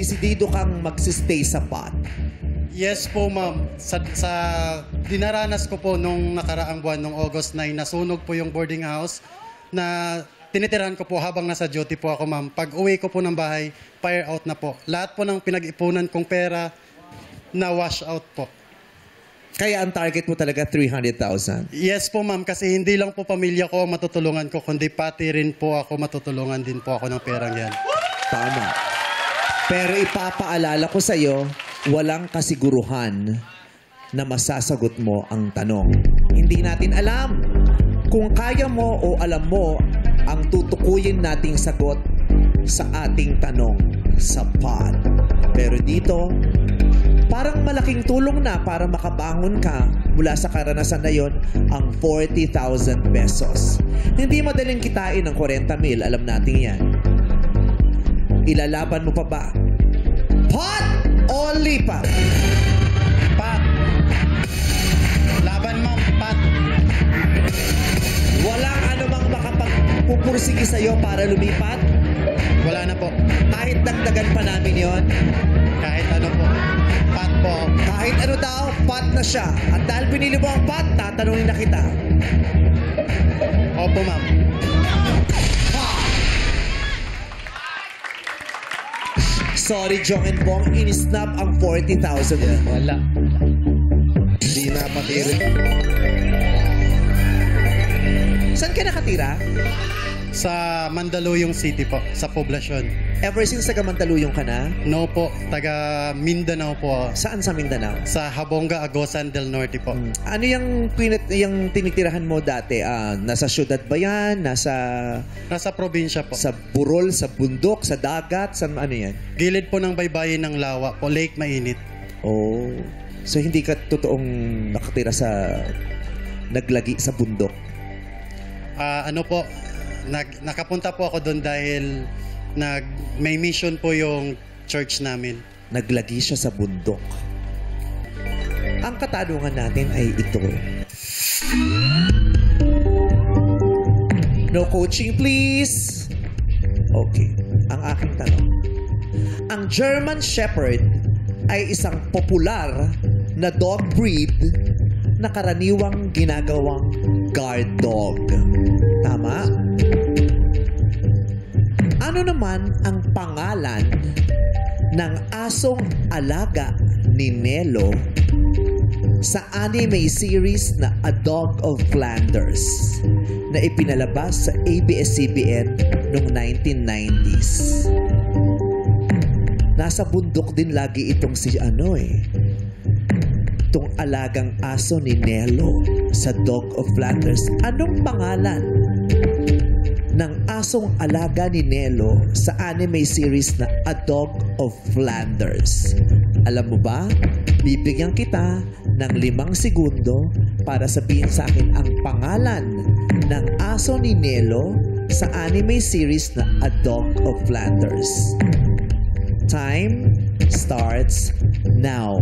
desidido kang magsistay sa pot? Yes po, ma'am. Sa dinaranas ko po nung nakaraang buwan, nung August 9, nasunog po yung boarding house na tinitirahan ko po habang nasa duty po ako, ma'am. Pag uwi ko po ng bahay, fire out na po. Lahat po ng pinag-ipunan kong pera na wash out po. Kaya ang target mo talaga 300,000. Yes po, ma'am, kasi hindi lang po pamilya ko ang matutulungan ko, kundi pati rin po ako matutulungan din po ako ng perang yan. Tama. Pero ipapaalala ko sa'yo, walang kasiguruhan na masasagot mo ang tanong. Hindi natin alam kung kaya mo o alam mo ang tutukuyin nating sagot sa ating tanong sa pod. Pero dito, parang malaking tulong na para makabangon ka mula sa karanasan na yon ang 40,000 pesos. Hindi madaling kitain ng 40,000, alam natin yan. Ilalaban mo pa ba? Pot o lipat? Pat! Laban, ma'am, pat! Walang anumang makapagpupursige sa'yo para lumipat? Wala na po. Kahit dagdagan pa namin yon? Kahit ano po. Pat po. Kahit ano daw, pot na siya. At dahil pinili mo ang pot, tatanungin na kita. Opo, ma'am. Sorry, Jong and Bong, in-snap ang 40,000. Wala. Hindi na patiri. Saan ka nakatira? Sa Mandaluyong City po, sa poblasyon. Ever since taga Mandaluyong ka na? No po, taga Mindanao po. Saan sa Mindanao? Sa Habonga, Agosan del Norte po. Ano yung tinitirahan mo dati? Nasa syudad ba yan? Nasa Probinsya po. sa burol, sa bundok, sa dagat? Sa ano yan? Gilid po ng baybayin ng Lawa po, Lake Mainit. Oh. So hindi ka totoong nakatira sa naglagi sa bundok? Ano po, nakapunta po ako doon dahil may mission po yung church namin. Naglagi siya sa bundok. Ang katanungan natin ay ito. No coaching, please. Okay. Ang aking tanong. Ang German Shepherd ay isang popular na dog breed na karaniwang ginagawang guard dog. Tama? Ano naman ang pangalan ng asong alaga ni Nelo sa anime series na A Dog of Flanders na ipinalabas sa ABS-CBN noong 1990s? Nasa bundok din lagi itong itong alagang aso ni Nelo sa Dog of Flanders. Anong pangalan ng asong alaga ni Nelo sa anime series na A Dog of Flanders? Alam mo ba? Bibigyan kita ng 5 segundo para sabihin sa akin ang pangalan ng aso ni Nelo sa anime series na A Dog of Flanders. Time starts now.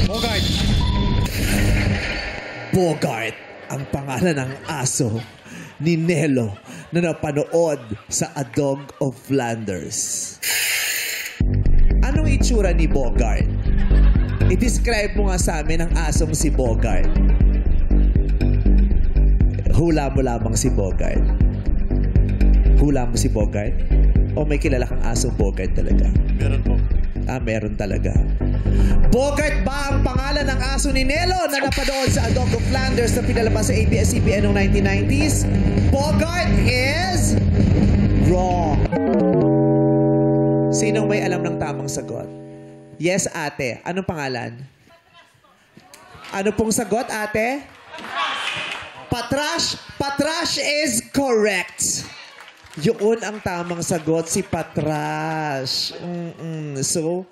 Bogart. Bogart ang pangalan ng aso ni Nelo na napanood sa A Dog of Flanders. Anong itsura ni Bogart? I-describe mo nga sa amin ang asong si Bogart. Hula mo lamang si Bogart. Hula mo si Bogart? O may kilala kang asong Bogart talaga? Meron po. Meron talaga. Bogart ba ang pangalan ng aso ni Nelo na napanood sa A Dog of Flanders na pinalabas sa ABS-CBN noong 1990s? Bogart is wrong. Sinong may alam ng tamang sagot? Yes, ate. Anong pangalan? Ano pong sagot, ate? Patrash. Patrash is correct. Yun ang tamang sagot, si Patrash. So,